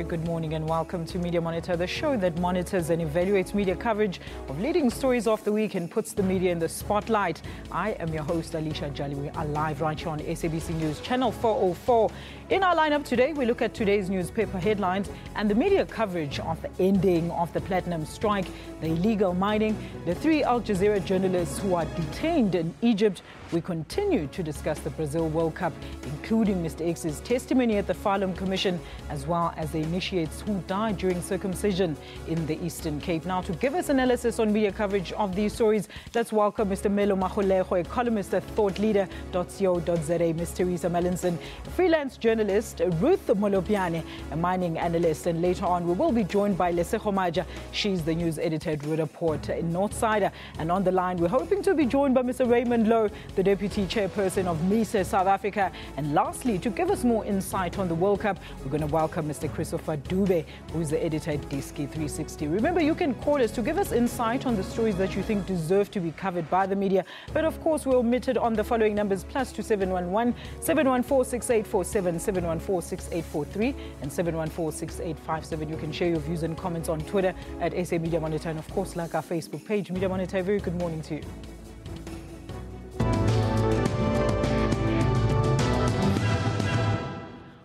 very good morning and welcome to Media Monitor, the show that monitors and evaluates media coverage of leading stories of the week and puts the media in the spotlight. I am your host, Alicia Jali. We are live right here on SABC News, Channel 404. In our lineup today, we look at today's newspaper headlines and the media coverage of the ending of the platinum strike, the illegal mining, the 3 Al Jazeera journalists who are detained in Egypt. We continue to discuss the Brazil World Cup, including Mr. X's testimony at the Farlam Commission, as well as the initiates who died during circumcision in the Eastern Cape. Now, to give us analysis on media coverage of these stories, let's welcome Mr. Melo Magolejo, a columnist at thoughtleader.co.za, Ms. Teresa Melanson, a freelance journalist, Ruth Molopiane, a mining analyst, and later on we will be joined by Lesego Maja. She's the news editor at Report in Northsider. And on the line, we're hoping to be joined by Mr. Raymond Lowe, the Deputy Chairperson of MISA South Africa. And lastly, to give us more insight on the World Cup, we're going to welcome Mr. Christopher Dube, who's the editor at Diski 360. Remember, you can call us to give us insight on the stories that you think deserve to be covered by the media. But of course, we're omitted on the following numbers: +2 711 714 6847, 714 6843, and 714 6857. You can share your views and comments on Twitter at SA Media Monitor, and of course, like our Facebook page, Media Monitor. Very good morning to you.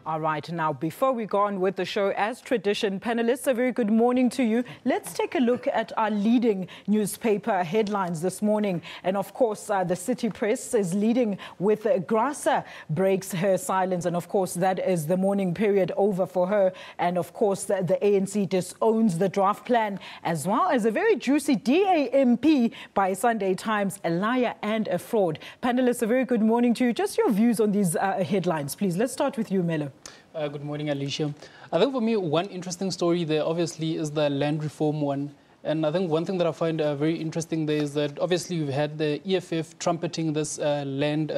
All right, now, before we go on with the show, as tradition, panelists, a very good morning to you. Let's take a look at our leading newspaper headlines this morning. And of course, the City Press is leading with Grasa breaks her silence. And of course, that is the mourning period over for her. And of course, the ANC disowns the draft plan, as well as a very juicy DAMP by Sunday Times, a liar and a fraud. Panelists, a very good morning to you. Just your views on these headlines, please. Let's start with you, Melo. Good morning, Alicia. I think for me, one interesting story there obviously is the land reform one. And I think one thing that I find very interesting there is that obviously we've had the EFF trumpeting this land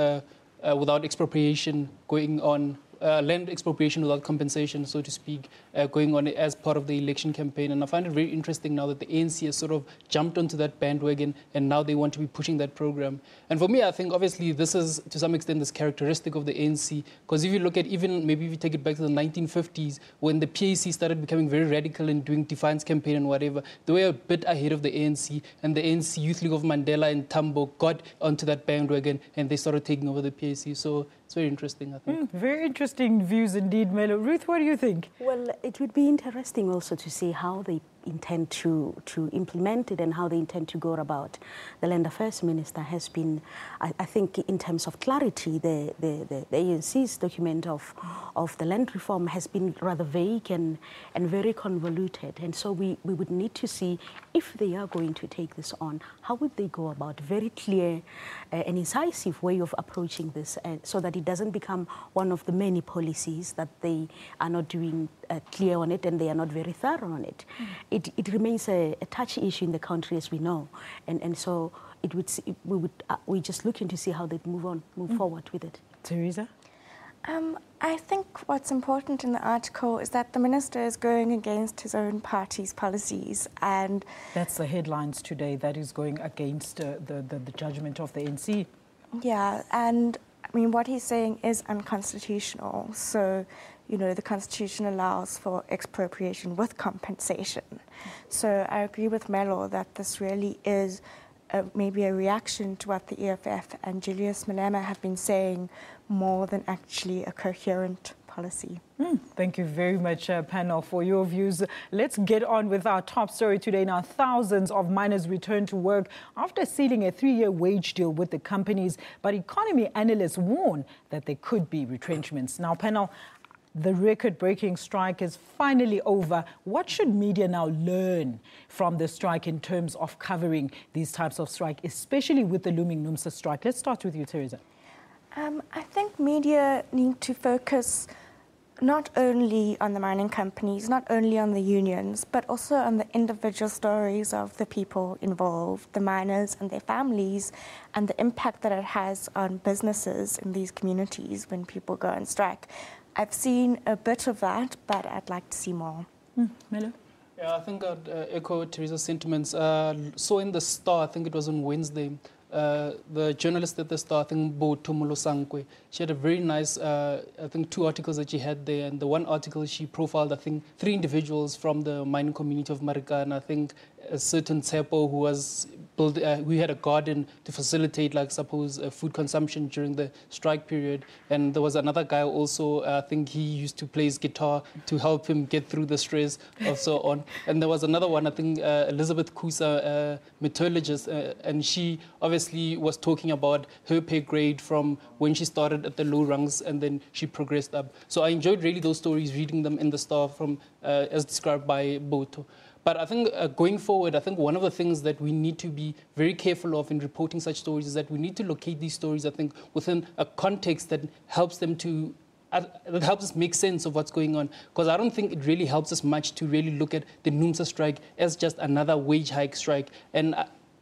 without expropriation going on. Land expropriation without compensation, so to speak, going on as part of the election campaign. And I find it very interesting now that the ANC has sort of jumped onto that bandwagon and now they want to be pushing that program. And for me, I think obviously this is to some extent this characteristic of the ANC, because if you look at even maybe if you take it back to the 1950s when the PAC started becoming very radical and doing defiance campaign and whatever, they were a bit ahead of the ANC, and the ANC Youth League of Mandela and Tambo got onto that bandwagon and they started taking over the PAC. So it's very interesting, I think. Very interesting views indeed, Melo. Ruth, what do you think? Well, it would be interesting also to see how they intend to implement it and how they intend to go about. The Land Affairs Minister has been, I think, in terms of clarity, the ANC's document of the land reform has been rather vague and very convoluted. And so we would need to see if they are going to take this on, how would they go about very clear and incisive way of approaching this so that it doesn't become one of the many policies that they are not doing clear on it and they are not very thorough on it. It remains a touchy issue in the country, as we know, and so we just looking to see how they move forward with it. Teresa? I think what's important in the article is that the minister is going against his own party's policies, and that's the headlines today. That is going against the judgment of the ANC. Yeah, and I mean what he's saying is unconstitutional. So, you know, the Constitution allows for expropriation with compensation. So I agree with Melo that this really is maybe a reaction to what the EFF and Julius Malema have been saying more than actually a coherent policy. Thank you very much, panel, for your views. Let's get on with our top story today. Now, thousands of miners return to work after sealing a 3-year wage deal with the companies, but economy analysts warn that there could be retrenchments. Now, panel, the record-breaking strike is finally over. What should media now learn from the strike in terms of covering these types of strike, especially with the looming NUMSA strike? Let's start with you, Teresa. I think media need to focus not only on the mining companies, not only on the unions, but also on the individual stories of the people involved, the miners and their families, and the impact that it has on businesses in these communities when people go on strike. I've seen a bit of that, but I'd like to see more. Melo? Yeah, I think I'd echo Teresa's sentiments. So in the Star, I think it was on Wednesday, the journalist at the Star, I think, Bo Tumolo. She had a very nice, I think, 2 articles that she had there. And the one article, she profiled, I think, 3 individuals from the mining community of Marika. And I think a certain Tsepo who was we had a garden to facilitate, like, suppose, food consumption during the strike period. And there was another guy also, I think he used to play his guitar to help him get through the stress and so on. And there was another one, I think, Elizabeth Kusa, metallurgist, and she obviously was talking about her pay grade from when she started at the low rungs and then she progressed up. So I enjoyed really those stories, reading them in the Star from, as described by Boto. But I think going forward, I think one of the things that we need to be very careful of in reporting such stories is that we need to locate these stories, I think, within a context that helps them to, that helps us make sense of what's going on. Because I don't think it really helps us much to really look at the NUMSA strike as just another wage hike strike. And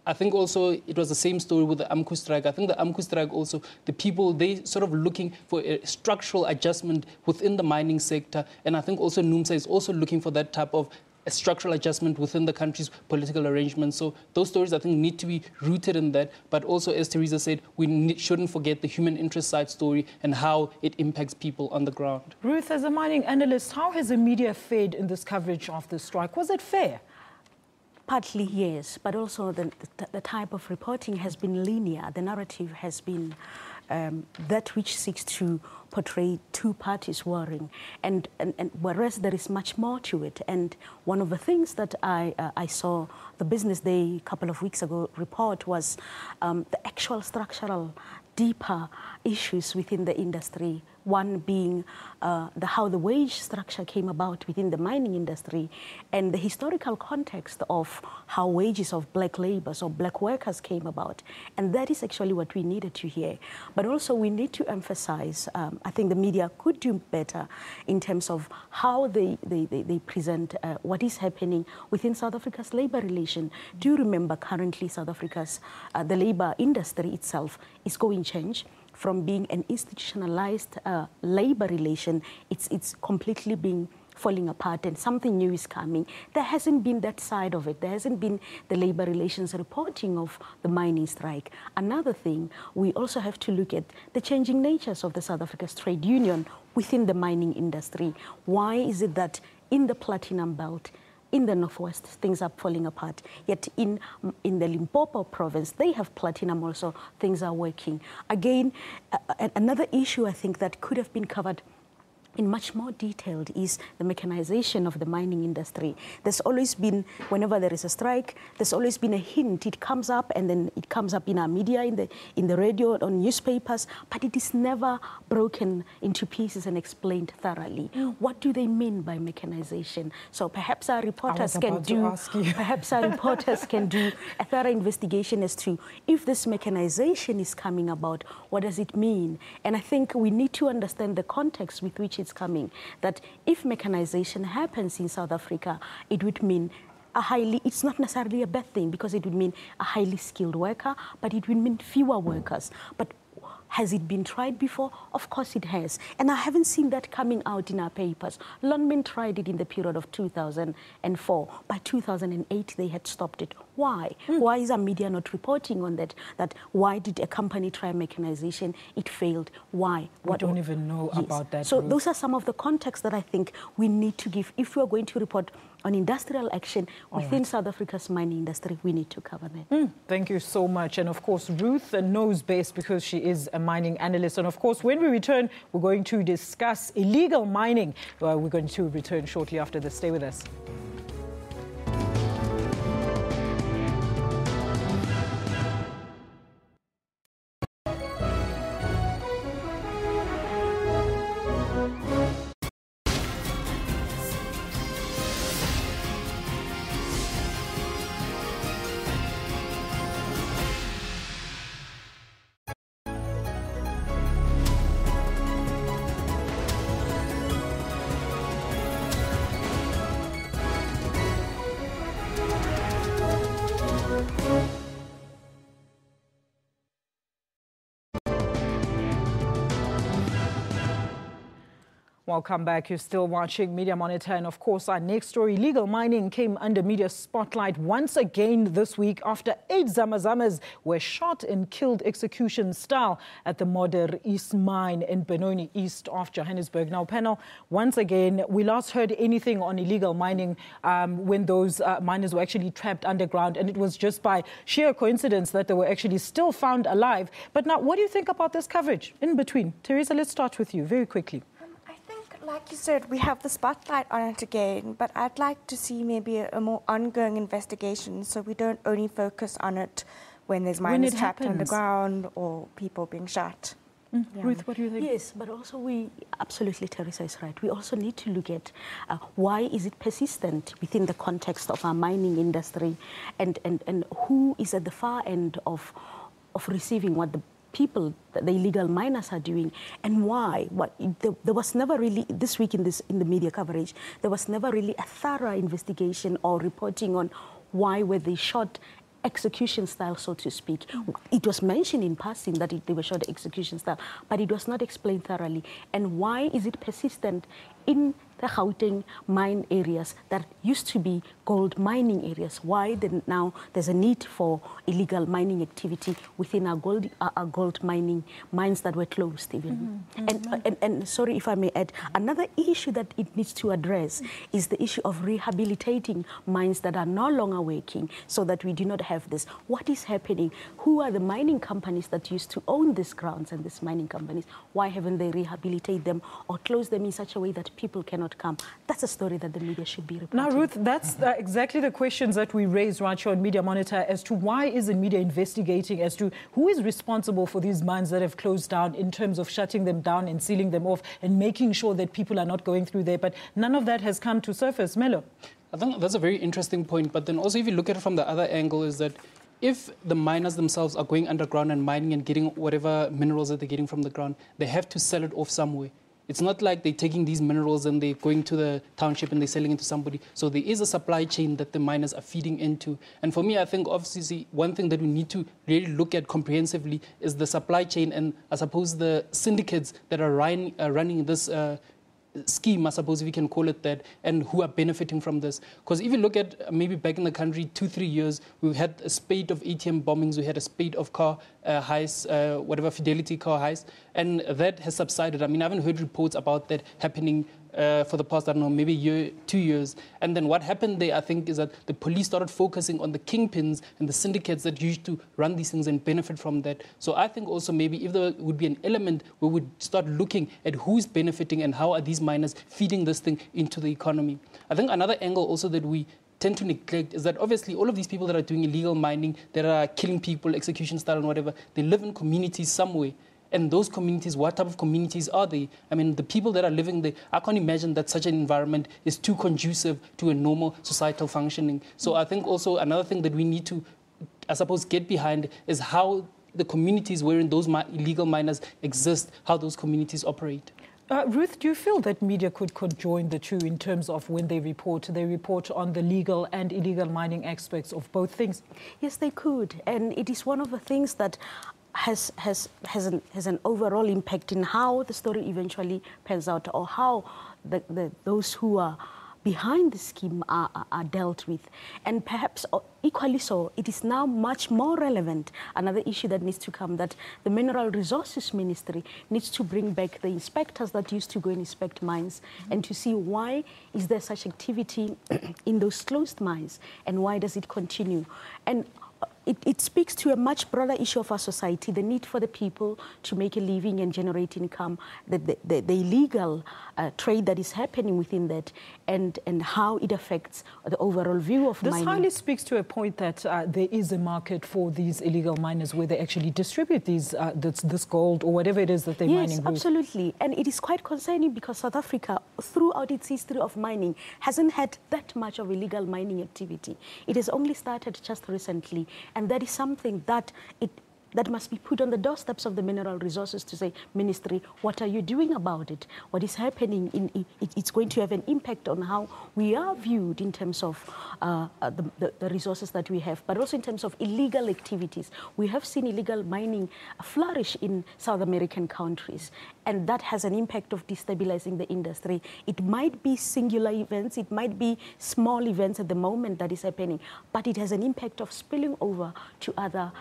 I think also it was the same story with the AMCU strike. I think the AMCU strike also, the people, they sort of looking for a structural adjustment within the mining sector. And I think also NUMSA is also looking for that type of a structural adjustment within the country's political arrangements. So those stories, I think, need to be rooted in that. But also, as Teresa said, we shouldn't forget the human interest side story and how it impacts people on the ground. Ruth, as a mining analyst, how has the media fared in this coverage of the strike? Was it fair? Partly, yes, but also the type of reporting has been linear. The narrative has been that which seeks to portray 2 parties warring, and whereas there is much more to it. And one of the things that I saw the Business Day a couple of weeks ago report was the actual structural, deeper issues within the industry. One being how the wage structure came about within the mining industry and the historical context of how wages of black laborers or black workers came about. And that is actually what we needed to hear. But also we need to emphasize, I think the media could do better in terms of how they present what is happening within South Africa's labor relation. Do remember currently South Africa's, the labor industry itself is going change. From being an institutionalized labor relation, it's completely being falling apart and something new is coming. There hasn't been that side of it. There hasn't been the labor relations reporting of the mining strike. Another thing, we also have to look at the changing natures of the South Africa's trade union within the mining industry. Why is it that in the Platinum Belt, in the Northwest, things are falling apart. Yet in the Limpopo province, they have platinum also, things are working. Again, another issue I think that could have been covered in much more detail is the mechanization of the mining industry. There's always been, whenever there is a strike, there's always been a hint. It comes up and then it comes up in our media, in the radio, on newspapers, but it is never broken into pieces and explained thoroughly. What do they mean by mechanization? So perhaps our reporters can do a thorough investigation as to if this mechanization is coming about, what does it mean? And I think we need to understand the context with which it's coming, that if mechanization happens in South Africa, it would mean it's not necessarily a bad thing because it would mean a highly skilled worker, but it would mean fewer workers. But has it been tried before? Of course it has. And I haven't seen that coming out in our papers. Lonmin tried it in the period of 2004. By 2008, they had stopped it. Why? Why is our media not reporting on that? That why did a company try mechanization? It failed. Why? We don't even know about that. So those are some of the contexts that I think we need to give. If we are going to report on industrial action within South Africa's mining industry, we need to cover that. Thank you so much. And of course, Ruth knows best because she is a mining analyst. And of course, when we return, we're going to discuss illegal mining. We're going to return shortly after this. Stay with us. Welcome back. You're still watching Media Monitor. And of course, our next story, illegal mining came under media spotlight once again this week after 8 Zamazamas were shot and killed execution style at the Modder East mine in Benoni, east of Johannesburg. Now, panel, once again, we last heard anything on illegal mining when those miners were actually trapped underground. And it was just by sheer coincidence that they were actually still found alive. But now, what do you think about this coverage in between? Teresa, let's start with you very quickly. Like you said, we have the spotlight on it again, but I'd like to see maybe a more ongoing investigation so we don't only focus on it when there's miners trapped underground or people being shot. Yeah. Ruth, what do you think? Yes, but also absolutely, Teresa is right. We also need to look at why is it persistent within the context of our mining industry and who is at the far end of receiving what the people, the illegal miners are doing, and why. There was never really, this week in the media coverage, there was never really a thorough investigation or reporting on why were they shot execution style, so to speak. It was mentioned in passing that they were shot execution style, but it was not explained thoroughly. And why is it persistent in the Gauteng mine areas that used to be gold mining areas? Why then now there's a need for illegal mining activity within our gold mining mines that were closed even? And sorry if I may add, another issue that it needs to address is the issue of rehabilitating mines that are no longer working so that we do not have this. What is happening? Who are the mining companies that used to own these grounds and these mining companies? Why haven't they rehabilitated them or closed them in such a way that people cannot come? That's a story that the media should be reporting. Now, Ruth, that's exactly the questions that we raised right here on Media Monitor as to why is the media investigating as to who is responsible for these mines that have closed down in terms of shutting them down and sealing them off and making sure that people are not going through there. But none of that has come to surface. Melo? I think that's a very interesting point. But then also if you look at it from the other angle is that if the miners themselves are going underground and mining and getting whatever minerals that they're getting from the ground, they have to sell it off somewhere. It's not like they're taking these minerals and they're going to the township and they're selling it to somebody. So there is a supply chain that the miners are feeding into. And for me, I think obviously one thing that we need to really look at comprehensively is the supply chain and I suppose the syndicates that are running this scheme, I suppose if you can call it that, and who are benefiting from this. Because if you look at maybe back in the country 2-3 years, we've had a spate of ATM bombings, we had a spate of car heists, whatever Fidelity car heists, and that has subsided. I mean, I haven't heard reports about that happening for the past, I don't know, maybe a year, 2 years. And then what happened there, I think, is that the police started focusing on the kingpins and the syndicates that used to run these things and benefit from that. So I think also maybe if there would be an element where we would start looking at who's benefiting and how are these miners feeding this thing into the economy. I think another angle also that we tend to neglect is that obviously all of these people that are doing illegal mining, that are killing people, execution style and whatever, they live in communities somewhere. And those communities, what type of communities are they? I mean, the people that are living there, I can't imagine that such an environment is too conducive to a normal societal functioning. So I think also another thing that we need to, I suppose, get behind is how the communities wherein those illegal miners exist, how those communities operate. Ruth, do you feel that media could join the two in terms of when they report on the legal and illegal mining aspects of both things? Yes, they could. And it is one of the things that has an overall impact in how the story eventually pans out or how those who are behind the scheme are dealt with. And perhaps equally so, it is now much more relevant, another issue that needs to come, that the Mineral Resources Ministry needs to bring back the inspectors that used to go and inspect mines and to see why is there such activity in those closed mines and why does it continue. And it speaks to a much broader issue of our society, the need for the people to make a living and generate income, the illegal trade that is happening within that, and how it affects the overall view of mining. This highly speaks to a point that there is a market for these illegal miners where they actually distribute these this gold or whatever it is that they're mining. Yes, absolutely. And it is quite concerning because South Africa, throughout its history of mining, hasn't had that much of illegal mining activity. It has only started just recently. And that is something that that must be put on the doorsteps of the mineral resources to say, Ministry, what are you doing about it? What is happening? It's going to have an impact on how we are viewed in terms of the resources that we have, but also in terms of illegal activities. We have seen illegal mining flourish in South American countries, and that has an impact of destabilizing the industry. It might be singular events, it might be small events at the moment that is happening, but it has an impact of spilling over to other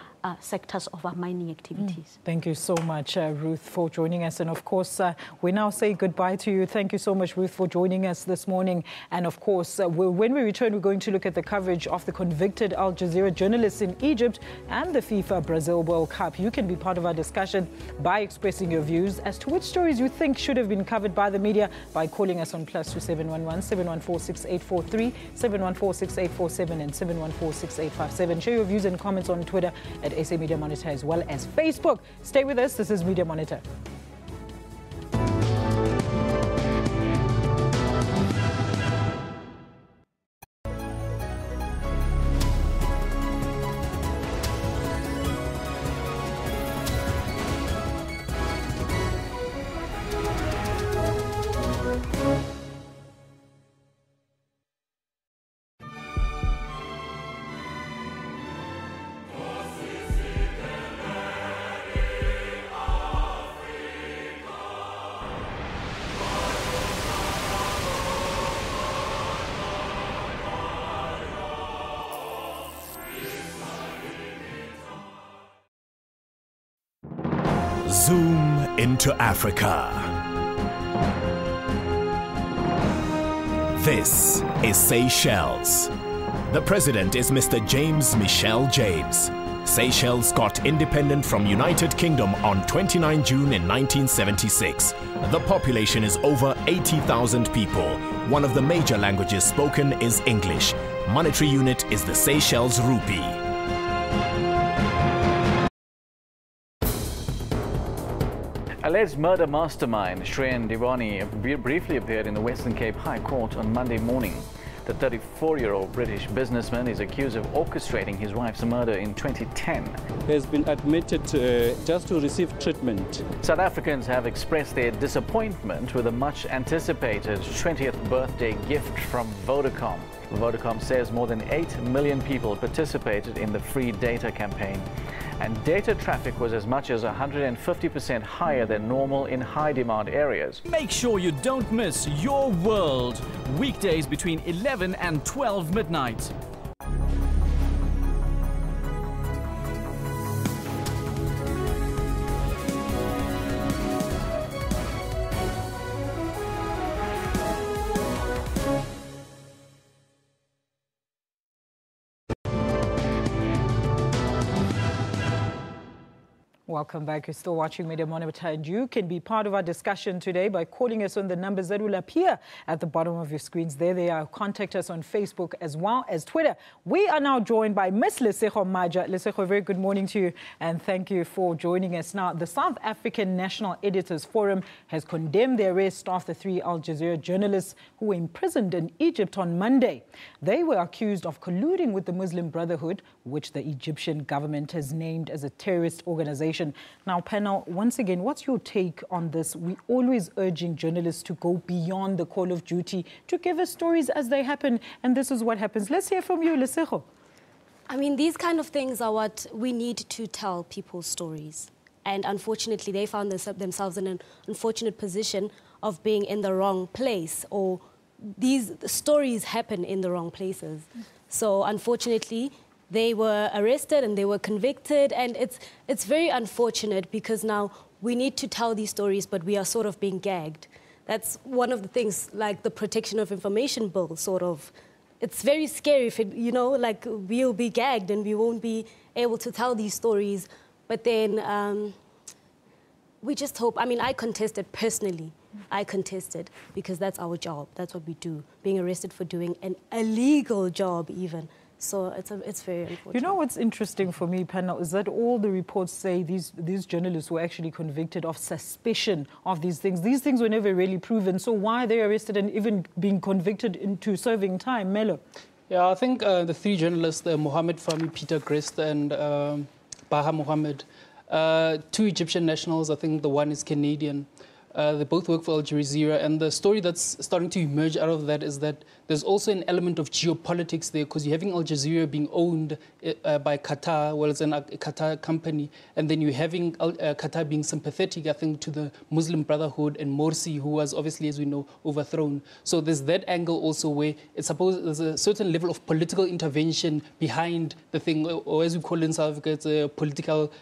sectors of our mining activities. Thank you so much, Ruth, for joining us. And of course, we now say goodbye to you. Thank you so much, Ruth, for joining us this morning. And of course, when we return, we're going to look at the coverage of the convicted Al Jazeera journalists in Egypt and the FIFA Brazil World Cup. You can be part of our discussion by expressing your views as to which stories you think should have been covered by the media by calling us on +2711 714 6843, 714 6847 and 714 6857. Share your views and comments on Twitter at SA Media Monitor as well as Facebook. Stay with us. This is Media Monitor. Zoom into Africa. This is Seychelles. The president is Mr. James Michel James. Seychelles got independent from United Kingdom on 29 June in 1976. The population is over 80,000 people. One of the major languages spoken is English. Monetary unit is the Seychelles rupee. Alleged murder mastermind Shreen Diwani briefly appeared in the Western Cape High Court on Monday morning. The 34-year-old British businessman is accused of orchestrating his wife's murder in 2010. He has been admitted just to receive treatment. South Africans have expressed their disappointment with a much-anticipated 20th birthday gift from Vodacom. Vodacom says more than 8 million people participated in the free data campaign. And data traffic was as much as 150% higher than normal in high-demand areas. Make sure you don't miss Your World, weekdays between 11 and 12 midnight. Welcome back. You're still watching Media Monitor, and you can be part of our discussion today by calling us on the numbers that will appear at the bottom of your screens. There they are. Contact us on Facebook as well as Twitter. We are now joined by Ms. Lesego Maja. Lesego, very good morning to you, and thank you for joining us. Now, the South African National Editors Forum has condemned the arrest of the 3 Al Jazeera journalists who were imprisoned in Egypt on Monday. They were accused of colluding with the Muslim Brotherhood, which the Egyptian government has named as a terrorist organization. Now, panel, once again, what's your take on this? We're always urging journalists to go beyond the call of duty, to give us stories as they happen, and this is what happens. Let's hear from you, Lesego. I mean, these kind of things are what we need to tell people's stories. And unfortunately, they found themselves in an unfortunate position of being in the wrong place, or these stories happen in the wrong places. So unfortunately, they were arrested and they were convicted, and it's very unfortunate because now we need to tell these stories, but we are sort of being gagged. That's one of the things, like the Protection of Information Bill, sort of. It's very scary if it, you know, like we'll be gagged and we won't be able to tell these stories. But then we just hope, I mean, I contested personally. I contested because that's our job. That's what we do, being arrested for doing an illegal job even. So it's very unfortunate. You know what's interesting for me, panel, is that all the reports say these journalists were actually convicted of suspicion of these things. These things were never really proven. So why are they arrested and even being convicted into serving time? Melo? Yeah, I think the 3 journalists, Mohammed Fahmy, Peter Grist, and Baha Mohammed. Two Egyptian nationals, I think the one is Canadian. They both work for Jazeera, and the story that's starting to emerge out of that is that there's also an element of geopolitics there, because you're having Al Jazeera being owned by Qatar, well, it's a Qatar company, and then you're having Qatar being sympathetic, I think, to the Muslim Brotherhood and Morsi, who was obviously, as we know, overthrown. So there's that angle also where it's supposed there's a certain level of political intervention behind the thing, or as we call it in South Africa, it's a political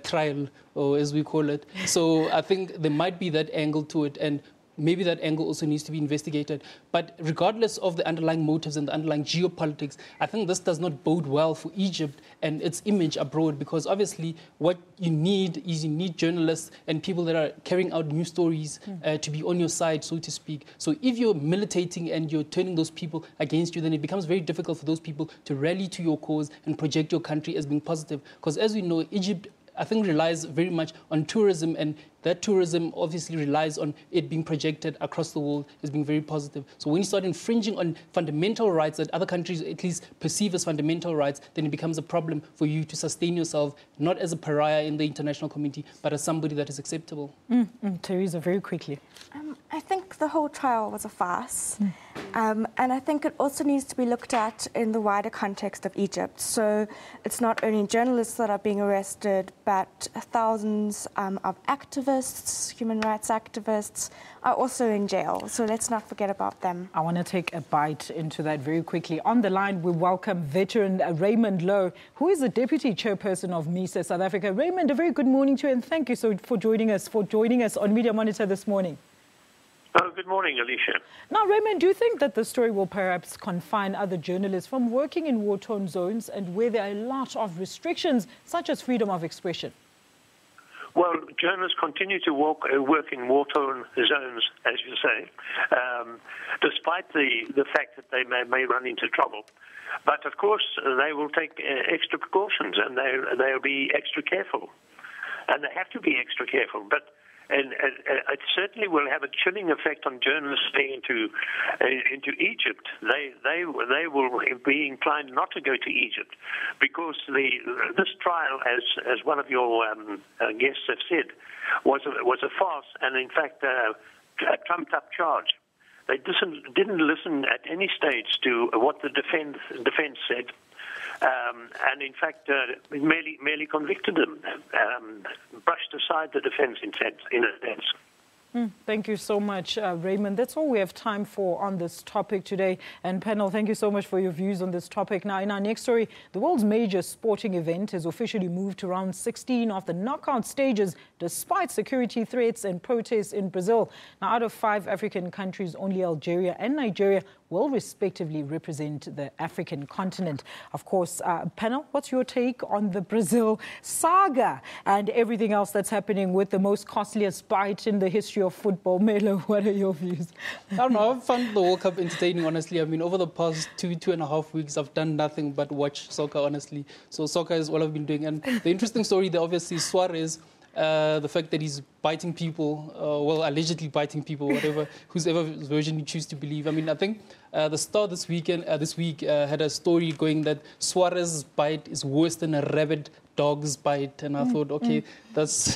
trial, or as we call it. So I think there might be that angle to it, and maybe that angle also needs to be investigated. But regardless of the underlying motives and the underlying geopolitics, I think this does not bode well for Egypt and its image abroad, because obviously what you need is you need journalists and people that are carrying out news stories to be on your side, so to speak. So if you're militating and you're turning those people against you, then it becomes very difficult for those people to rally to your cause and project your country as being positive. Because as we know, Egypt, I think, relies very much on tourism, and that tourism obviously relies on it being projected across the world as being very positive. So when you start infringing on fundamental rights that other countries at least perceive as fundamental rights, then it becomes a problem for you to sustain yourself, not as a pariah in the international community, but as somebody that is acceptable. Teresa, very quickly. I think the whole trial was a farce. And I think it also needs to be looked at in the wider context of Egypt. So it's not only journalists that are being arrested, but thousands of activists, human rights activists, are also in jail. So let's not forget about them. I want to take a bite into that very quickly. On the line, we welcome veteran Raymond Lowe, who is the Deputy Chairperson of MISA South Africa. Raymond, a very good morning to you, and thank you for joining us on Media Monitor this morning. Oh, good morning, Alicia. Now, Raymond, do you think that the story will perhaps confine other journalists from working in war-torn zones and where there are a lot of restrictions, such as freedom of expression? Well, journalists continue to work in war-torn zones, as you say, despite the fact that they may run into trouble. But, of course, they will take extra precautions, and they'll be extra careful. And they have to be extra careful. But And it certainly will have a chilling effect on journalists into Egypt. They will be inclined not to go to Egypt, because this trial, as one of your guests have said, was a farce, and in fact a trumped up charge. They didn't listen at any stage to what the defense said. And in fact, merely convicted them, brushed aside the defense in a sense. Thank you so much, Raymond. That's all we have time for on this topic today. And panel, thank you so much for your views on this topic. Now, in our next story, the world's major sporting event has officially moved to round 16 of the knockout stages, despite security threats and protests in Brazil. Now, out of 5 African countries, only Algeria and Nigeria will respectively represent the African continent. Of course, panel, what's your take on the Brazil saga and everything else that's happening with the most costliest bite in the history of football? Melo, what are your views? I don't know. I've found the World Cup entertaining, honestly. I mean, over the past two and a half weeks, I've done nothing but watch soccer, honestly. So soccer is all I've been doing. And the interesting story there, obviously, Suarez, the fact that he's biting people, well, allegedly biting people, whatever, whosever version you choose to believe. I mean, I think the Star this week had a story going that Suarez's bite is worse than a rabid dog's bite, and I thought, okay, that's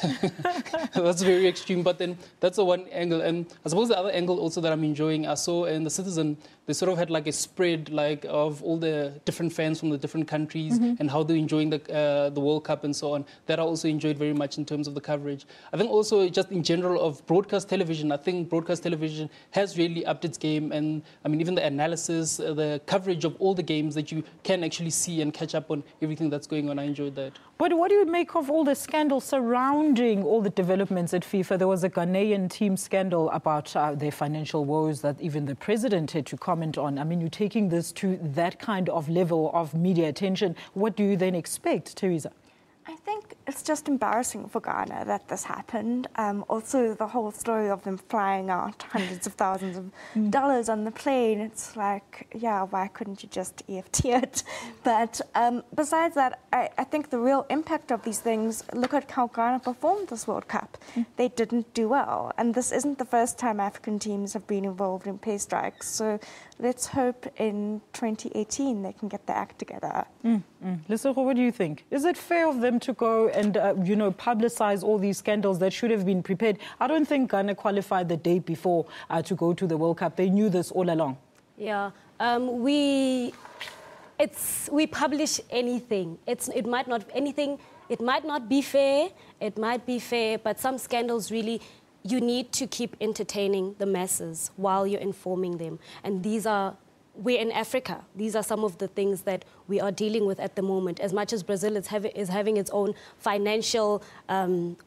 that's very extreme. But then that's the one angle, and I suppose the other angle also that I'm enjoying, I saw in the Citizen, they sort of had like a spread like of all the different fans from the different countries and how they're enjoying the World Cup and so on. That I also enjoyed very much in terms of the coverage. I think also just in general of broadcast television, I think broadcast television has really upped its game, and I mean even the analysis, the coverage of all the games that you can actually see and catch up on everything that's going on. I enjoyed that. But what do you make of all the scandals surrounding all the developments at FIFA? There was a Ghanaian team scandal about their financial woes that even the president had to comment on. I mean, you're taking this to that kind of level of media attention. What do you then expect, Teresa? I think it's just embarrassing for Ghana that this happened. Also, the whole story of them flying out hundreds of thousands of dollars on the plane. It's like, yeah, why couldn't you just EFT it? But besides that, I think the real impact of these things, look at how Ghana performed this World Cup. They didn't do well. And this isn't the first time African teams have been involved in pay strikes. So let's hope in 2018 they can get their act together. Lesego, what do you think? Is it fair of them to go and, publicize all these scandals that should have been prepared? I don't think Ghana qualified the day before to go to the World Cup. They knew this all along. Yeah, we publish anything. It might not be fair. It might be fair, but some scandals really, you need to keep entertaining the masses while you're informing them. And we're in Africa. These are some of the things that we are dealing with at the moment. As much as Brazil is having its own financial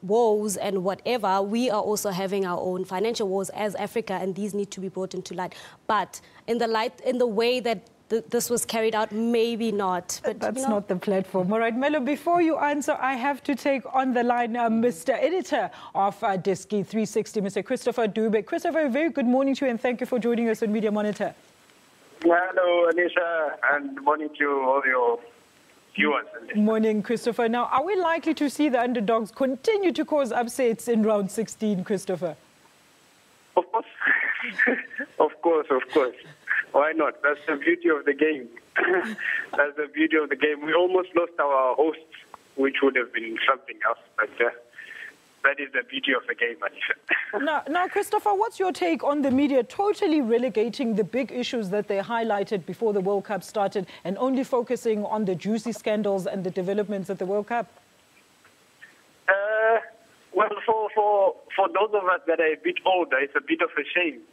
woes and whatever, we are also having our own financial woes as Africa, and these need to be brought into light. But in the way that this was carried out, maybe not. But that's not the platform. All right, Melo, before you answer, I have to take on the line Mr. Editor of Diski 360, Mr. Christopher Dube. Christopher, a very good morning to you, and thank you for joining us on Media Monitor. Hello, Anisha, and morning to all your viewers. Morning, Christopher. Now, are we likely to see the underdogs continue to cause upsets in round 16, Christopher? Of course. Of course. Why not? That's the beauty of the game. That's the beauty of the game. We almost lost our hosts, which would have been something else, but that is the beauty of the game, Anisha. Now, Christopher, what's your take on the media totally relegating the big issues that they highlighted before the World Cup started and only focusing on the juicy scandals and the developments at the World Cup? Well, for those of us that are a bit older, it's a bit of a shame.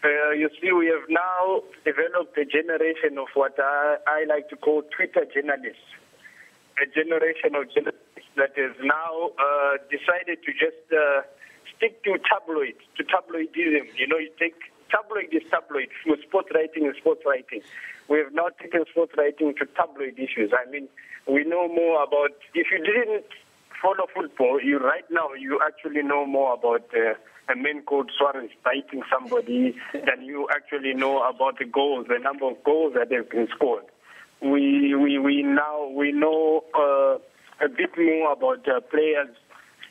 You see, we have now developed a generation of what I like to call Twitter journalists. A generation of journalists that has now decided to just stick to tabloidism. You take tabloid is tabloid, with sports writing is sports writing. We have now taken sports writing to tabloid issues. I mean, we know more about, if you didn't follow football, right now you actually know more about a man called Suarez biting somebody than you actually know about the number of goals that have been scored. We know a bit more about players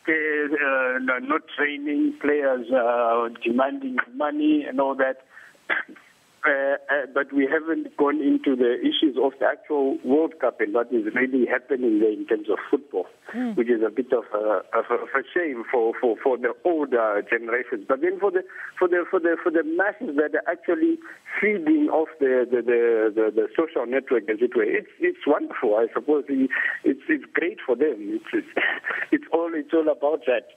not training, players demanding money and all that. But we haven't gone into the issues of the actual World Cup and what is really happening there in terms of football, which is a bit of a shame for the older generations. But then for the masses that are actually feeding off the social network, as it were, it's wonderful. I suppose it's great for them. It's all about that.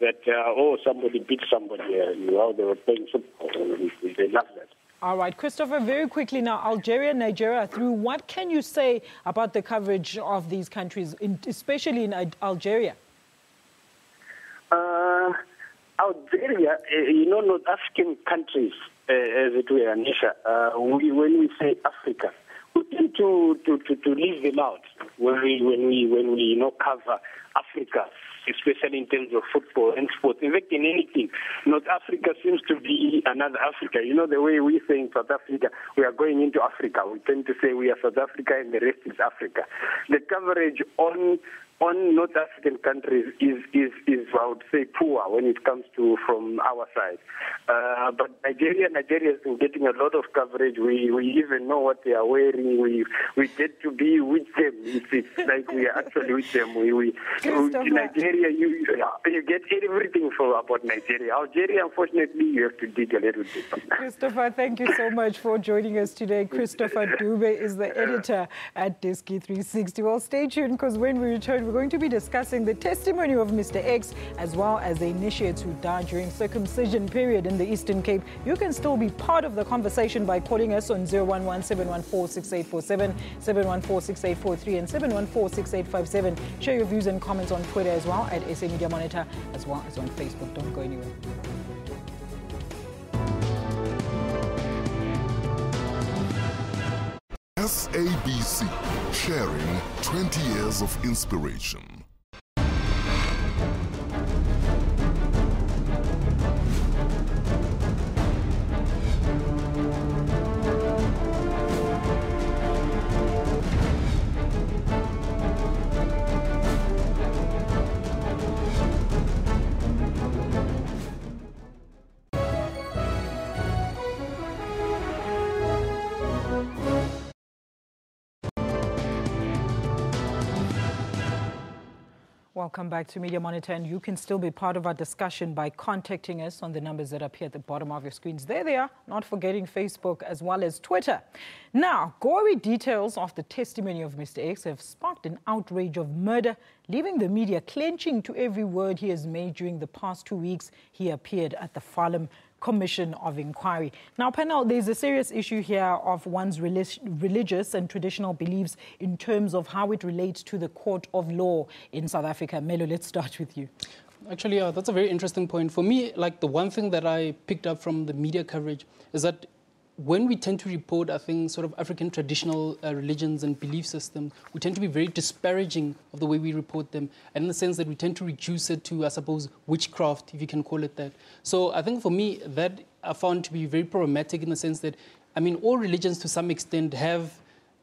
Somebody beat somebody while they were playing football. They love that. All right, Christopher, very quickly now, Algeria and Nigeria through. What can you say about the coverage of these countries, especially in Algeria? Algeria, North African countries, as it were, Anisha, when we say Africa, we tend to leave them out when we cover Africa, especially in terms of football and sports. In fact, in anything, North Africa seems to be another Africa. The way we say in South Africa, we are going into Africa. We tend to say we are South Africa and the rest is Africa. The coverage on North African countries is I would say, poor when it comes to from our side. But Nigeria has been getting a lot of coverage. We even know what they are wearing. We get to be with them. It's like we are actually with them. Nigeria, you get everything about Nigeria. Algeria, unfortunately, you have to dig a little bit. Christopher, thank you so much for joining us today. Christopher Dube is the editor at Diski 360. Well, stay tuned, because when we return, we're going to be discussing the testimony of Mr. X, as well as the initiates who died during circumcision period in the Eastern Cape. You can still be part of the conversation by calling us on 011-714-6847, 714-6843, and 714-6857. Share your views and comments on Twitter as well at SA Media Monitor, as well as on Facebook. Don't go anywhere. SABC, sharing 20 years of inspiration. Welcome back to Media Monitor, and you can still be part of our discussion by contacting us on the numbers that appear at the bottom of your screens. There they are, not forgetting Facebook as well as Twitter. Now, gory details of the testimony of Mr. X have sparked an outrage of murder, leaving the media clenching to every word he has made during the past 2 weeks he appeared at the Farlam Commission of Inquiry. Now, panel, there's a serious issue here of one's religious and traditional beliefs in terms of how it relates to the court of law in South Africa. Melo, let's start with you. Actually, that's a very interesting point. For me, like the one thing that I picked up from the media coverage is that when we tend to report, I think, sort of African traditional religions and belief systems, we tend to be very disparaging of the way we report them, and in the sense that we tend to reduce it to, I suppose, witchcraft, if you can call it that. So I think for me, that I found to be very problematic in the sense that, I mean, all religions to some extent have,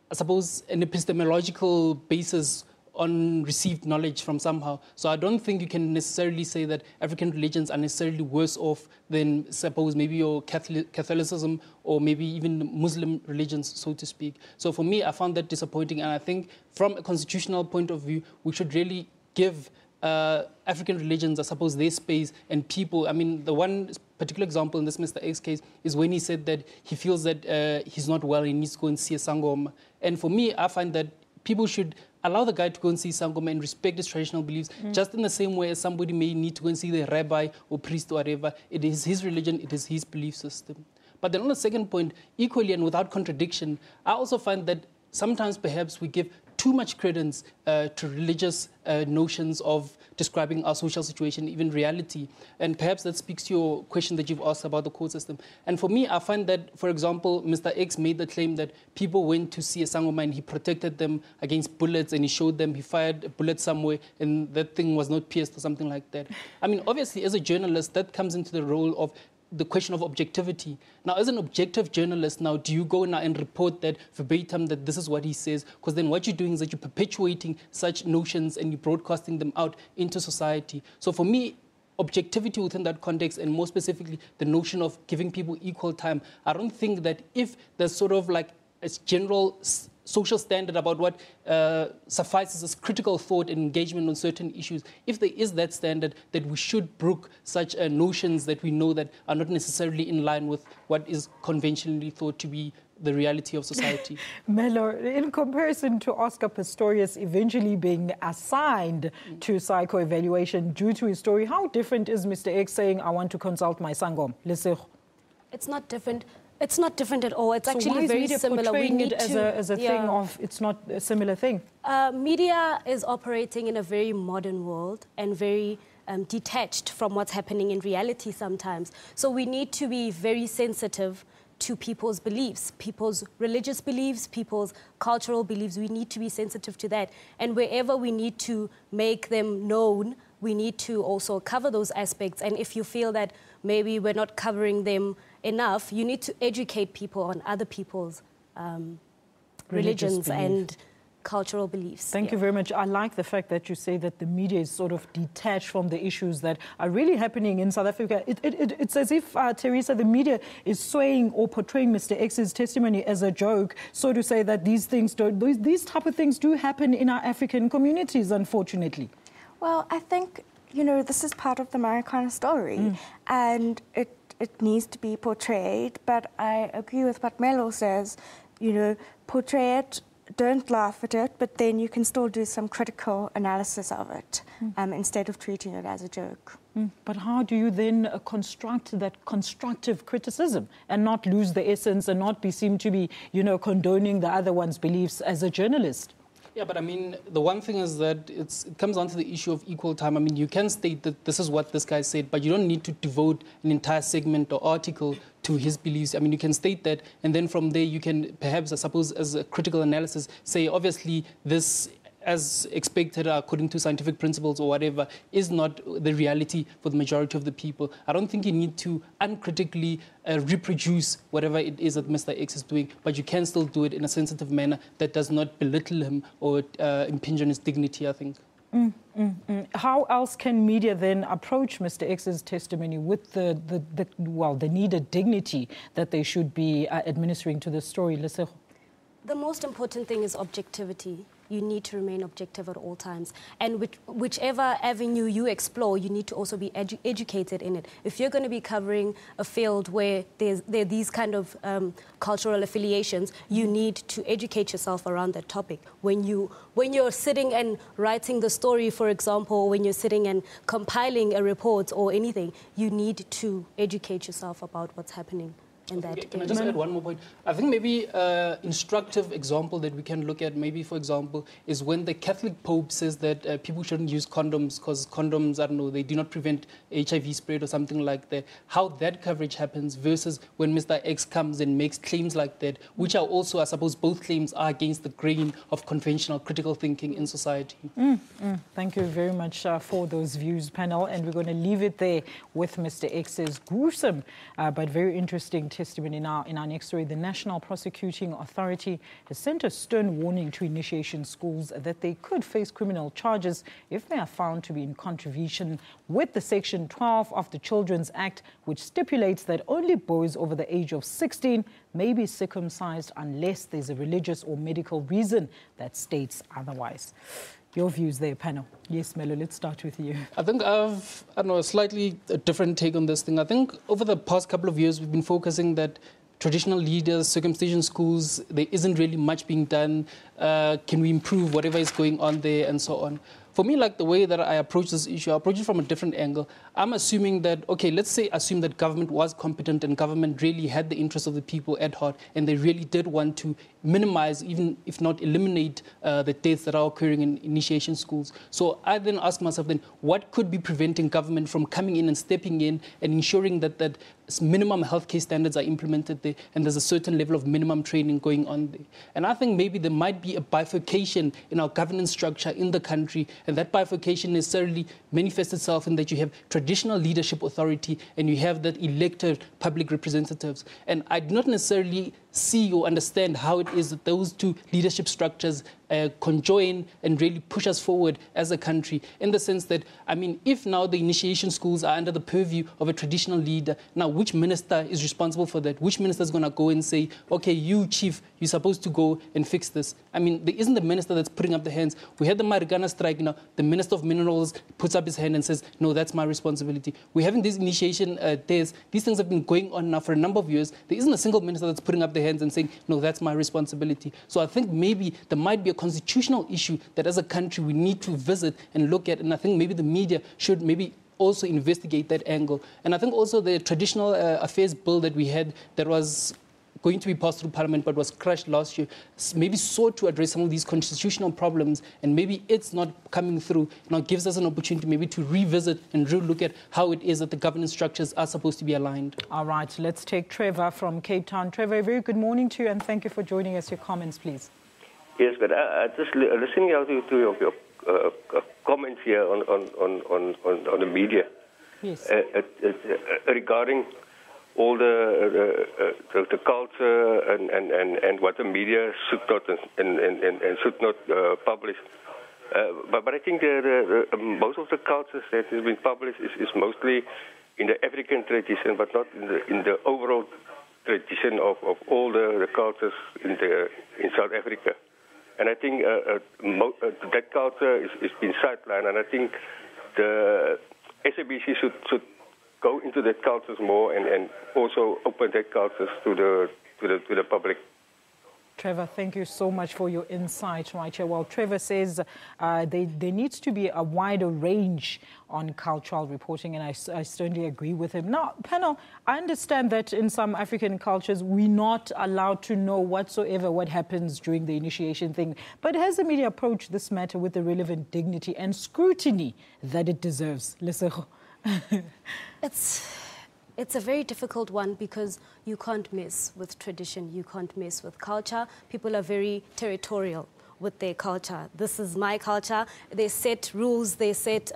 I suppose, an epistemological basis on received knowledge from somehow. So I don't think you can necessarily say that African religions are necessarily worse off than, suppose, maybe your Catholicism or maybe even Muslim religions, so to speak. So for me, I found that disappointing. And I think from a constitutional point of view, we should really give African religions, I suppose, their space and people. I mean, the one particular example in this Mr. X case is when he said that he feels that he's not well and he needs to go and see a Sangoma. And for me, I find that people should allow the guy to go and see Sangoma and respect his traditional beliefs, just in the same way as somebody may need to go and see the rabbi or priest or whatever. It is his religion, it is his belief system. But then on the second point, equally and without contradiction, I also find that sometimes perhaps we give too much credence to religious notions of describing our social situation, even reality. And perhaps that speaks to your question that you've asked about the court system. And for me, I find that, for example, Mr. X made the claim that people went to see a Sangoma and he protected them against bullets and he showed them he fired a bullet somewhere and that thing was not pierced or something like that. I mean, obviously, as a journalist, that comes into the role of the question of objectivity. Now, as an objective journalist, now, do you go now and report that verbatim that this is what he says? Because then what you're doing is that you're perpetuating such notions and you're broadcasting them out into society. So for me, objectivity within that context, and more specifically, the notion of giving people equal time, I don't think that if there's sort of like a general social standard about what suffices as critical thought and engagement on certain issues, if there is that standard, that we should brook such notions that we know that are not necessarily in line with what is conventionally thought to be the reality of society. Melo, in comparison to Oscar Pistorius eventually being assigned to psychoevaluation due to his story, how different is Mr. X saying, I want to consult my Sangom? It's not different. It's not different at all. It's actually very similar. We need it as a thing of, it's not a similar thing. Media is operating in a very modern world and very detached from what's happening in reality sometimes. So we need to be very sensitive to people's beliefs, people's religious beliefs, people's cultural beliefs. We need to be sensitive to that. And wherever we need to make them known, we need to also cover those aspects. And if you feel that maybe we're not covering them enough, you need to educate people on other people's religions and cultural beliefs. Thank you very much. I like the fact that you say that the media is sort of detached from the issues that are really happening in South Africa. It's as if, Teresa, the media is swaying or portraying Mr. X's testimony as a joke, so to say that these type of things do happen in our African communities, unfortunately. Well, I think, you know, this is part of the Americana story, and it needs to be portrayed, but I agree with what Melo says, you know, portray it, don't laugh at it, but then you can still do some critical analysis of it instead of treating it as a joke. But how do you then construct that constructive criticism and not lose the essence and not be seen to be, you know, condoning the other one's beliefs as a journalist? Yeah, but I mean, the one thing is that it comes down to the issue of equal time. I mean, you can state that this is what this guy said, but you don't need to devote an entire segment or article to his beliefs. I mean, you can state that, and then from there you can perhaps, I suppose, as a critical analysis, say, obviously, this, as expected according to scientific principles or whatever, is not the reality for the majority of the people. I don't think you need to uncritically reproduce whatever it is that Mr. X is doing, but you can still do it in a sensitive manner that does not belittle him or impinge on his dignity, I think. How else can media then approach Mr. X's testimony with the needed dignity that they should be administering to the story? The most important thing is objectivity. you need to remain objective at all times. And whichever avenue you explore, you need to also be educated in it. If you're going to be covering a field where there are these kind of cultural affiliations, you need to educate yourself around that topic. When you're sitting and writing the story, for example, when you're sitting and compiling a report or anything, you need to educate yourself about what's happening. Can I just add one more point? I think maybe an instructive example that we can look at, maybe, for example, is when the Catholic Pope says that people shouldn't use condoms because condoms, I don't know, they do not prevent HIV spread or something like that. How that coverage happens versus when Mr. X comes and makes claims like that, which are also, I suppose, both claims are against the grain of conventional critical thinking in society. Thank you very much for those views, panel. And we're going to leave it there with Mr. X's gruesome but very interesting testimony. Now, in our next story, the National Prosecuting Authority has sent a stern warning to initiation schools that they could face criminal charges if they are found to be in contravention with the Section 12 of the Children's Act, which stipulates that only boys over the age of 16 may be circumcised unless there's a religious or medical reason that states otherwise. Your views there, panel. Yes, Melo, let's start with you. I think I don't know, a slightly different take on this thing. I think over the past couple of years, we've been focusing that traditional leaders, circumcision schools, there isn't really much being done. Can we improve whatever is going on there and so on? For me, like the way that I approach this issue, I approach it from a different angle. I'm assuming that, okay, let's assume that government was competent and government really had the interests of the people at heart and they really did want to minimize, even if not eliminate, the deaths that are occurring in initiation schools. So I then ask myself then, what could be preventing government from coming in and stepping in and ensuring that minimum healthcare standards are implemented there and there's a certain level of minimum training going on there. And I think maybe there might be a bifurcation in our governance structure in the country, and that bifurcation necessarily manifests itself in that you have traditional leadership authority and you have that elected public representatives. And I do not necessarily see or understand how it is that those two leadership structures conjoin and really push us forward as a country, in the sense that, I mean, if now the initiation schools are under the purview of a traditional leader, now which minister is responsible for that? Which minister is going to go and say, okay, you, chief, you're supposed to go and fix this? I mean, there isn't the minister that's putting up the hands. We had the Marikana strike, you know, the Minister of Minerals puts up his hand and says, no, that's my responsibility. We're having these initiation days. These things have been going on now for a number of years. There isn't a single minister that's putting up their hands and saying, no, that's my responsibility. So I think maybe there might be a constitutional issue that as a country we need to visit and look at, and I think maybe the media should maybe also investigate that angle. And I think also the traditional affairs bill that we had that was going to be passed through Parliament but was crushed last year, maybe sought to address some of these constitutional problems, and maybe it's not coming through. Now gives us an opportunity maybe to revisit and look at how it is that the governance structures are supposed to be aligned. All right, let's take Trevor from Cape Town. Trevor, a very good morning to you, and thank you for joining us. Your comments, please. Yes, but just listening out to your comments here on the media. Yes. Regarding all the culture and what the media should not and should not publish. But I think most of the cultures that has been published is mostly in the African tradition, but not in the overall tradition of all the cultures in South Africa. And I think that culture is been sidelined, and I think the SABC should go into that cultures more and also open that cultures to the public. Trevor, thank you so much for your insight right here. Well, Trevor says there needs to be a wider range on cultural reporting, and I certainly agree with him. Now, panel, I understand that in some African cultures, we're not allowed to know whatsoever what happens during the initiation thing. But has the media approached this matter with the relevant dignity and scrutiny that it deserves? Lesego. It's a very difficult one because you can't mess with tradition, you can't mess with culture. People are very territorial with their culture. This is my culture. They set rules, they set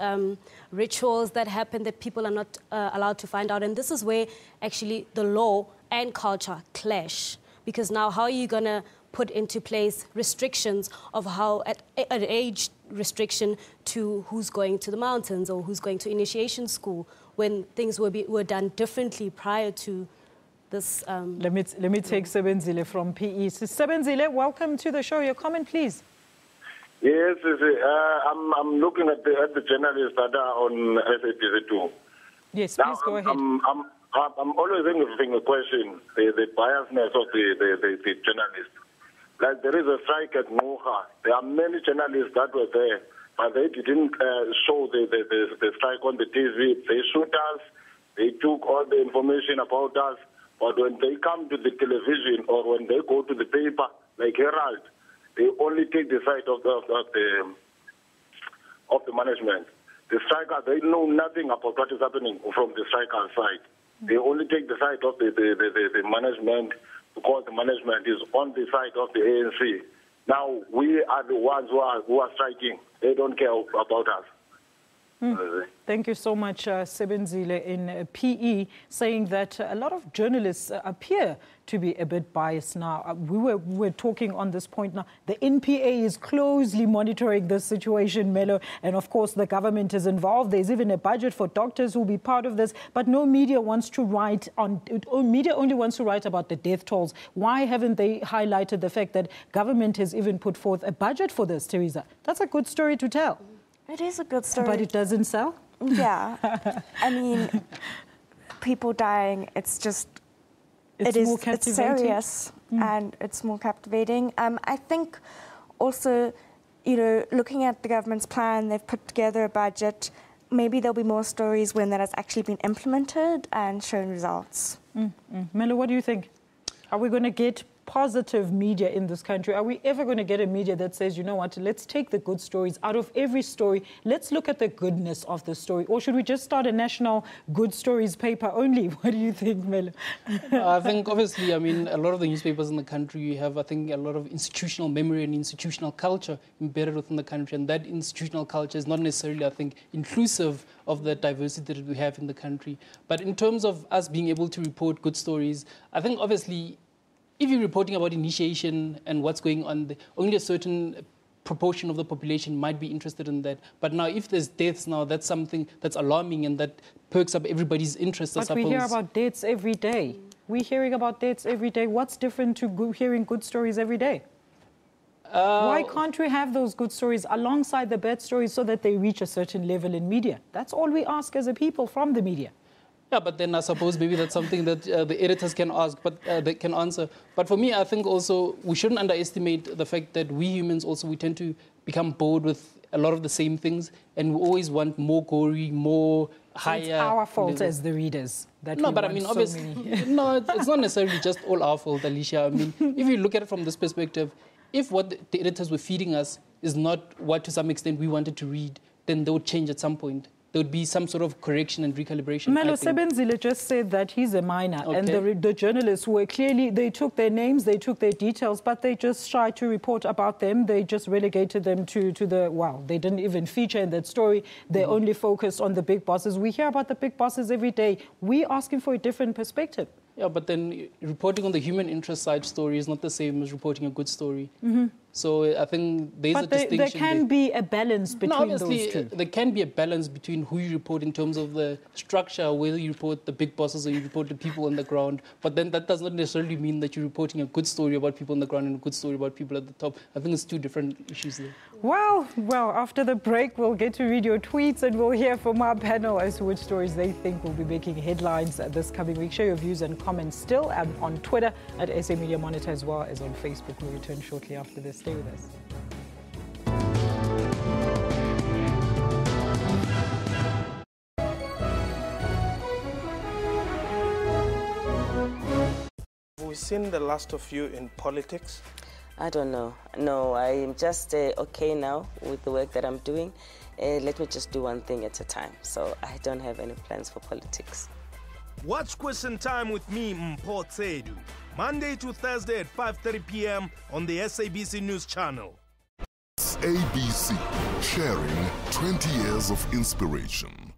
rituals that happen that people are not allowed to find out. And this is where actually the law and culture clash. Because now how are you going to put into place restrictions of how, an age restriction to who's going to the mountains or who's going to initiation school, when things were done differently prior to this. Let me take Sebenzile from PE. So Sebenzile, welcome to the show. Your comment, please. Yes, I'm looking at the journalists that are on SABC too. Yes, please go ahead. I'm always having a question, the biasness of the journalists. Like there is a strike at Moha. There are many journalists that were there, but they didn't show the strike on the TV. They shoot us. They took all the information about us. But when they come to the television or when they go to the paper, like Herald, they only take the side of the management. The striker, they know nothing about what is happening from the striker side. They only take the side of the management because the management is on the side of the ANC. Now we are the ones who are striking. They don't care about us. Thank you so much, Sebenzile in PE, saying that a lot of journalists appear to be a bit biased now. We're talking on this point now. The NPA is closely monitoring this situation, Melo, and of course the government is involved. There's even a budget for doctors who will be part of this, but no media wants to write on. Media only wants to write about the death tolls. Why haven't they highlighted the fact that government has even put forth a budget for this, Teresa? That's a good story to tell. It is a good story. But it doesn't sell? Yeah. I mean, people dying, it's serious and it's more captivating. I think also, looking at the government's plan, they've put together a budget. Maybe there'll be more stories when that has actually been implemented and shown results. Melo, what do you think? Are we going to get positive media in this country? Are we ever going to get a media that says, you know what, let's take the good stories out of every story, let's look at the goodness of the story? Or should we just start a national good stories paper only? What do you think, Melo? I think, obviously, I mean, a lot of the newspapers in the country have, I think, a lot of institutional memory and institutional culture embedded within the country, and that institutional culture is not necessarily, I think, inclusive of the diversity that we have in the country. But in terms of us being able to report good stories, I think, obviously, if you're reporting about initiation and what's going on, only a certain proportion of the population might be interested in that. But now, if there's deaths now, that's something that's alarming and that perks up everybody's interest, I suppose. But we hear about deaths every day. We're hearing about deaths every day. What's different to hearing good stories every day? Why can't we have those good stories alongside the bad stories so that they reach a certain level in media? That's all we ask as a people from the media. Yeah, but then I suppose maybe that's something that the editors can ask, but they can answer. But for me, I think also we shouldn't underestimate the fact that we humans also, we tend to become bored with a lot of the same things, and we always want more gory, more higher. It's our fault as the readers. No, but I mean, obviously, no, it's not necessarily just all our fault, Alicia. I mean, if you look at it from this perspective, if what the editors were feeding us is not what to some extent we wanted to read, then they would change at some point. There would be some sort of correction and recalibration. Melo Sebenzile just said that he's a minor, and the journalists were clearly, they took their names, they took their details, but they just tried to report about them. They just relegated them to the, well, they didn't even feature in that story. They only focused on the big bosses. We hear about the big bosses every day. We're asking for a different perspective. Yeah, but then reporting on the human interest side story is not the same as reporting a good story. So I think there's a distinction. But there can be a balance between those two. There can be a balance between who you report in terms of the structure, whether you report the big bosses or you report the people on the ground. But then that does not necessarily mean that you're reporting a good story about people on the ground and a good story about people at the top. I think it's two different issues there. Well, after the break, we'll get to read your tweets and we'll hear from our panel as to which stories they think will be making headlines this coming week. Share your views and comments still on Twitter at SA Media Monitor as well as on Facebook. We'll return shortly after this. Stay with us. Have we seen the last of you in politics? I don't know. No, I'm just okay now with the work that I'm doing. Let me just do one thing at a time. So I don't have any plans for politics. Watch Question Time with me, Mpho Tsedu, Monday to Thursday at 5:30 p.m. on the SABC News Channel. SABC, sharing 20 years of inspiration.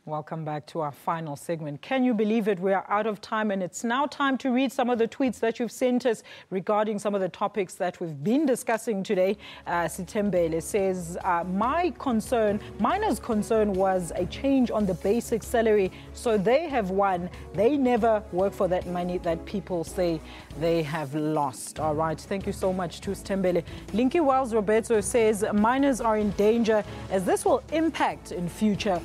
Welcome back to our final segment. Can you believe it? We are out of time, and it's now time to read some of the tweets that you've sent us regarding some of the topics that we've been discussing today. Sitembele says, miner's concern was a change on the basic salary, so they have won. They never work for that money that people say they have lost. All right, thank you so much to Sitembele. Linky Wells Roberto says, miners are in danger as this will impact in future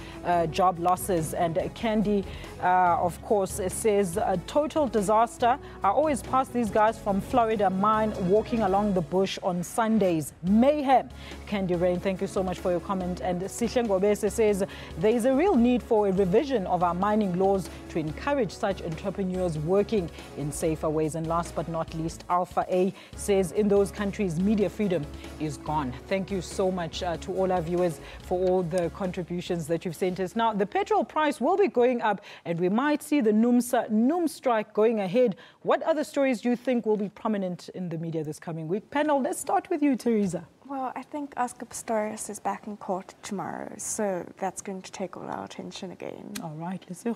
job losses. And Candy, of course, says a total disaster. I always pass these guys from Florida mine walking along the bush on Sundays. Mayhem. Candy Rain, thank you so much for your comment. And Sihle Ngobese says there is a real need for a revision of our mining laws to encourage such entrepreneurs working in safer ways. And last but not least, Alpha A says in those countries, media freedom is gone. Thank you so much to all our viewers for all the contributions that you've sent us. Now, the petrol price will be going up and we might see the NUM strike going ahead. What other stories do you think will be prominent in the media this coming week? Panel, let's start with you, Teresa. Well, I think Oscar Pistorius is back in court tomorrow, so that's going to take all our attention again. All right, let's see.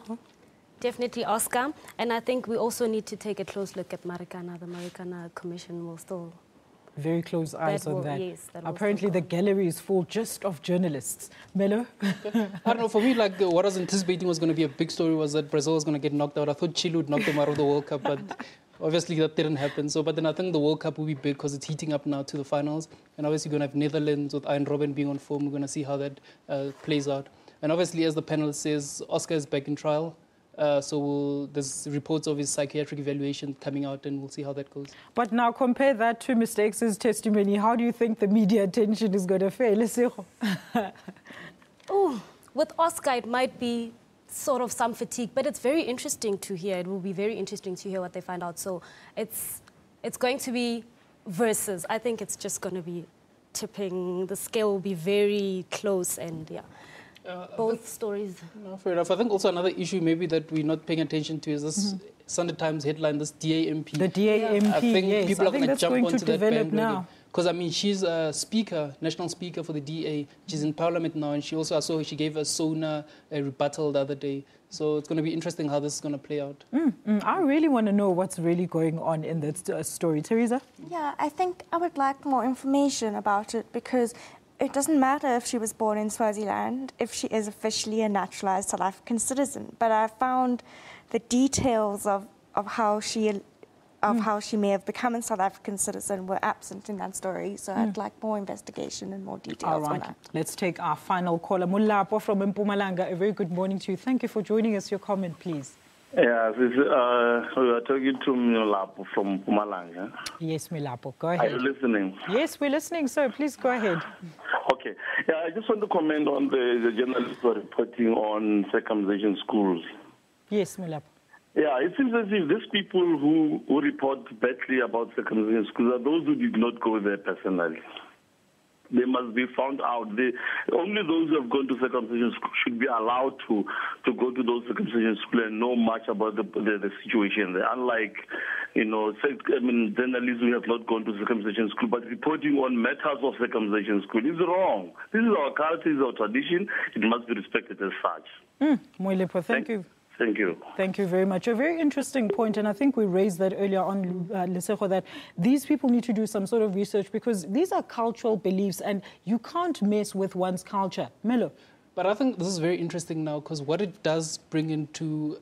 Definitely Oscar. And I think we also need to take a close look at Marikana. The Marikana Commission will still... Very close eyes on that. Yes, apparently the gallery is full just of journalists. Melo? I don't know, for me, like what I was anticipating was going to be a big story was that Brazil was going to get knocked out. I thought Chile would knock them out of the World Cup, but obviously that didn't happen. So, but then I think the World Cup will be big because it's heating up now to the finals. And obviously you're going to have Netherlands with Iron Robben being on form. We're going to see how that plays out. And obviously, as the panel says, Oscar is back in trial. So there's reports of his psychiatric evaluation coming out, and we'll see how that goes. But now compare that to Mr. X's testimony. How do you think the media attention is going to fare? Oh, with Oscar, it might be sort of some fatigue, but it's very interesting to hear. It will be very interesting to hear what they find out. So it's going to be versus. I think it's just going to be tipping. The scale will be very close, and yeah. Both stories. No, fair enough. I think also another issue maybe that we're not paying attention to is this Sunday Times headline, this DAMP. The DAMP, I think yes. people are going to jump onto that bandwagon. Now. Because, I mean, she's a speaker, national speaker for the DA. She's in Parliament now, and she also, I saw she gave a SONA rebuttal the other day. So it's going to be interesting how this is going to play out. I really want to know what's really going on in that story. Teresa? Yeah, I think I would like more information about it because it doesn't matter if she was born in Swaziland, if she is officially a naturalized South African citizen. But I found the details of how she may have become a South African citizen were absent in that story. So I'd like more investigation and more details All right. on that. Let's take our final caller. Mulapo from Mpumalanga. A very good morning to you. Thank you for joining us. Your comment, please. Yes, we are talking to Mulapo from Mpumalanga. Yes, Mulapo, go ahead. Are you listening? Yes, we're listening, sir. Please go ahead. Okay. Yeah, I just want to comment on the journalists who are reporting on circumcision schools. Yes, Mulapo. Yeah, it seems as if these people who report badly about circumcision schools are those who did not go there personally. They must be found out. Only those who have gone to circumcision school should be allowed to go to those circumcision schools and know much about the situation there. Unlike, journalists who have not gone to circumcision school, but reporting on matters of circumcision school is wrong. This is our culture, this is our tradition. It must be respected as such. Moilepo, thank you. Thank you. Thank you very much. A very interesting point, and I think we raised that earlier on, Lesego, that these people need to do some sort of research because these are cultural beliefs and you can't mess with one's culture. Melo? But I think this is very interesting now because what it does bring into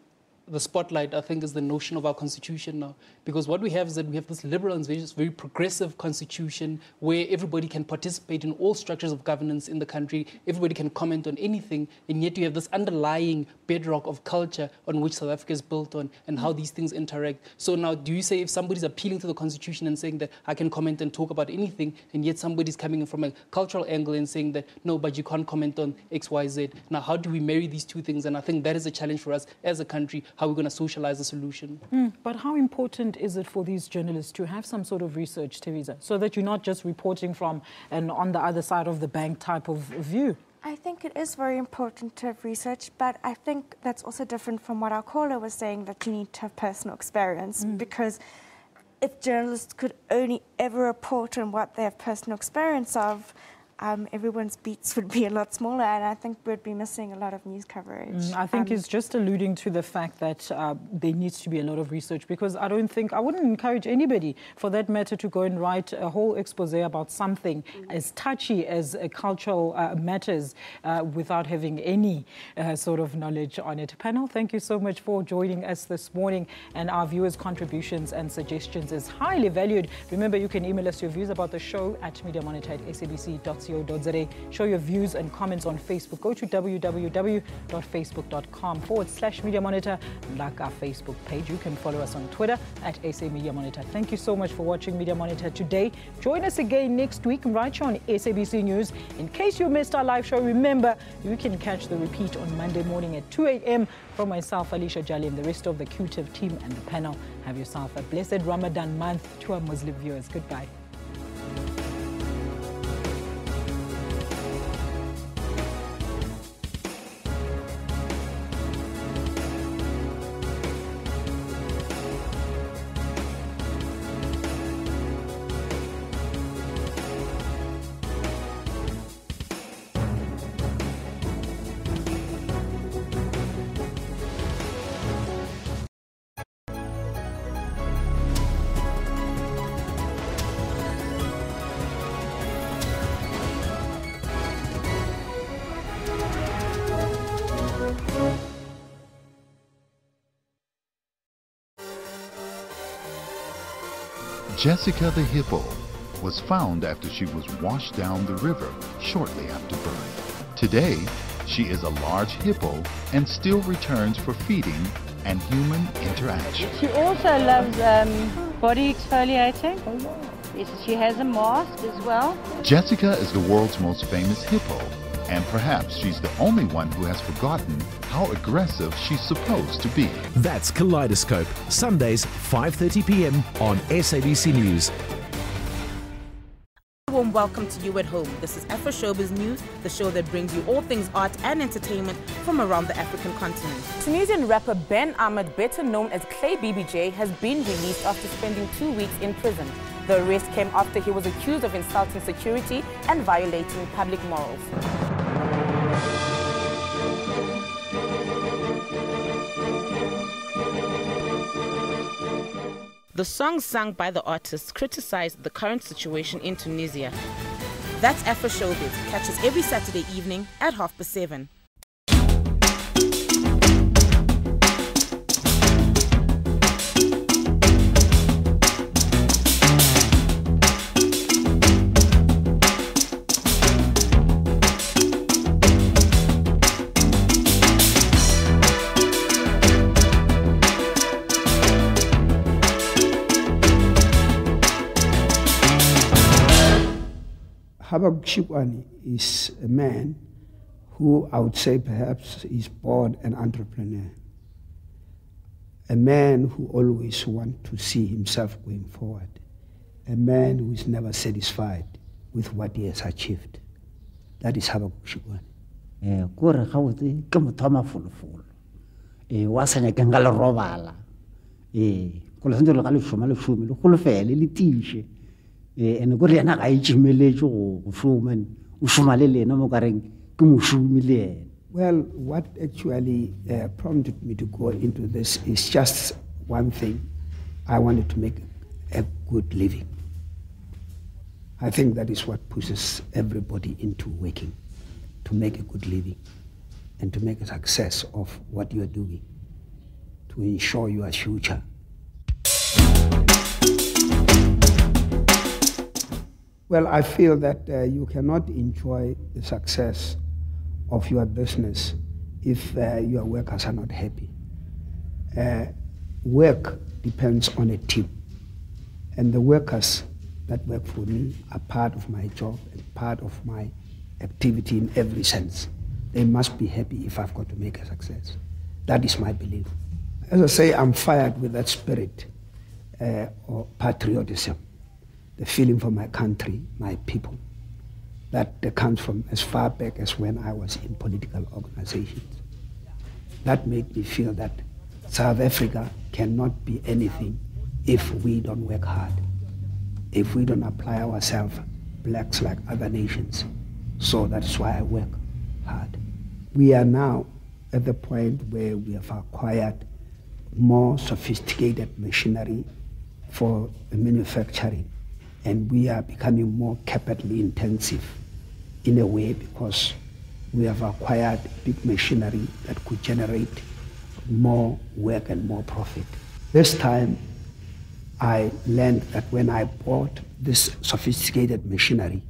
the spotlight, I think, is the notion of our constitution now. Because what we have is that we have this liberal and very progressive constitution where everybody can participate in all structures of governance in the country. Everybody can comment on anything. And yet you have this underlying bedrock of culture on which South Africa is built on and how these things interact. So now do you say if somebody's appealing to the constitution and saying that I can comment and talk about anything, and yet somebody's coming in from a cultural angle and saying that, no, but you can't comment on X, Y, Z. Now, how do we marry these two things? And I think that is a challenge for us as a country, how we're going to socialize the solution. But how important is it for these journalists to have some sort of research, Teresa, so that you're not just reporting from an on the other side of the bank type of view? I think it is very important to have research, but I think that's also different from what our caller was saying, that you need to have personal experience, because if journalists could only ever report on what they have personal experience of, everyone's beats would be a lot smaller, and I think we'd be missing a lot of news coverage. I think it's just alluding to the fact that there needs to be a lot of research, because I wouldn't encourage anybody, for that matter, to go and write a whole expose about something as touchy as cultural matters without having any sort of knowledge on it. Panel, thank you so much for joining us this morning, and our viewers' contributions and suggestions is highly valued. Remember, you can email us your views about the show at mediamonitor@sabc.co.za. Show your views and comments on Facebook. Go to www.facebook.com/MediaMonitor. Like our Facebook page. You can follow us on Twitter @SA Media Monitor. Thank you so much for watching Media Monitor today. Join us again next week right here on SABC News. In case you missed our live show, remember, you can catch the repeat on Monday morning at 2 a.m. From myself, Alicia Jali, and the rest of the QTIV team and the panel. Have yourself a blessed Ramadan month. To our Muslim viewers, goodbye. Jessica the hippo was found after she was washed down the river shortly after birth. Today, she is a large hippo and still returns for feeding and human interaction. She also loves body exfoliating. Yes, she has a mask as well. Jessica is the world's most famous hippo, and perhaps she's the only one who has forgotten how aggressive she's supposed to be. That's Kaleidoscope, Sundays 5:30 p.m. on SABC News. A warm welcome to you at home. This is Afro Showbiz News, the show that brings you all things art and entertainment from around the African continent. Tunisian rapper Ben Ahmed, better known as Clay BBJ, has been released after spending 2 weeks in prison. The arrest came after he was accused of insulting security and violating public morals. The songs sung by the artists criticized the current situation in Tunisia. That's Afro Showbiz. Catch us every Saturday evening at 7:30. Habak Shikwani is a man who I would say perhaps is born an entrepreneur. A man who always wants to see himself going forward. A man who is never satisfied with what he has achieved. That is Habak Shikwani. Kore gauti ke mothoma fulufulu. Wa sanya ke ngala robala. Go le sentse le ga le shoma le shome le go le fele le tishe. And go rena ga itshimelletse go shoma o shoma le lena mo kareng ke moshumi le yena. Well, what actually prompted me to go into this is just one thing. I wanted to make a good living. I think that is what pushes everybody into working, to make a good living and to make a success of what you are doing, to ensure your future. Well, I feel that you cannot enjoy the success of your business if your workers are not happy. Work depends on a team, and the workers that work for me are part of my job and part of my activity in every sense. They must be happy if I've got to make a success. That is my belief. As I say, I'm fired with that spirit or patriotism. The feeling for my country, my people, that comes from as far back as when I was in political organizations. That made me feel that South Africa cannot be anything if we don't work hard, if we don't apply ourselves, blacks like other nations, So that's why I work hard. We are now at the point where we have acquired more sophisticated machinery for manufacturing, and we are becoming more capital intensive in a way because we have acquired big machinery that could generate more work and more profit. This time, I learned that when I bought this sophisticated machinery,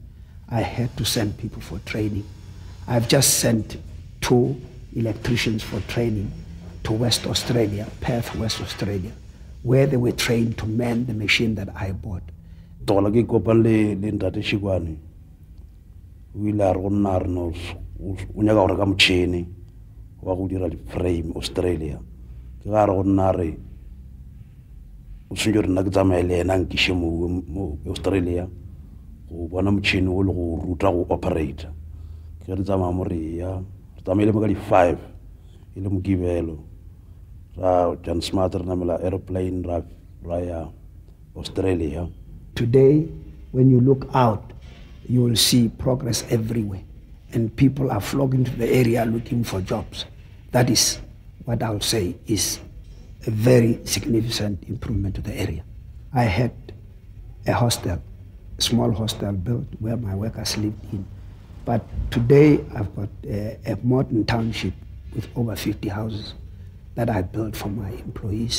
I had to send people for training. I've just sent 2 electricians for training to West Australia, Perth, West Australia, where they were trained to man the machine that I bought. Tola ke kopang le ntate Shikwane o ile a re nna re no o nyaka go reka motšhini wa go dira di-frame Australia ke ga re go nna re o tshwantse re nna ke tsamaye le ena nkiše mo Australia go bona motšhini o le go ruta go operator ke re tsamaya mo reya re tsamaile mo ka di-5 e le Mokibelo ra John Smart re namela aeroplane ra ya Australia. Today, when you look out, you will see progress everywhere, and people are flocking to the area looking for jobs. That is what I would say is a very significant improvement to the area. I had a hostel, a small hostel built where my workers lived in, but today I've got a modern township with over 50 houses that I built for my employees.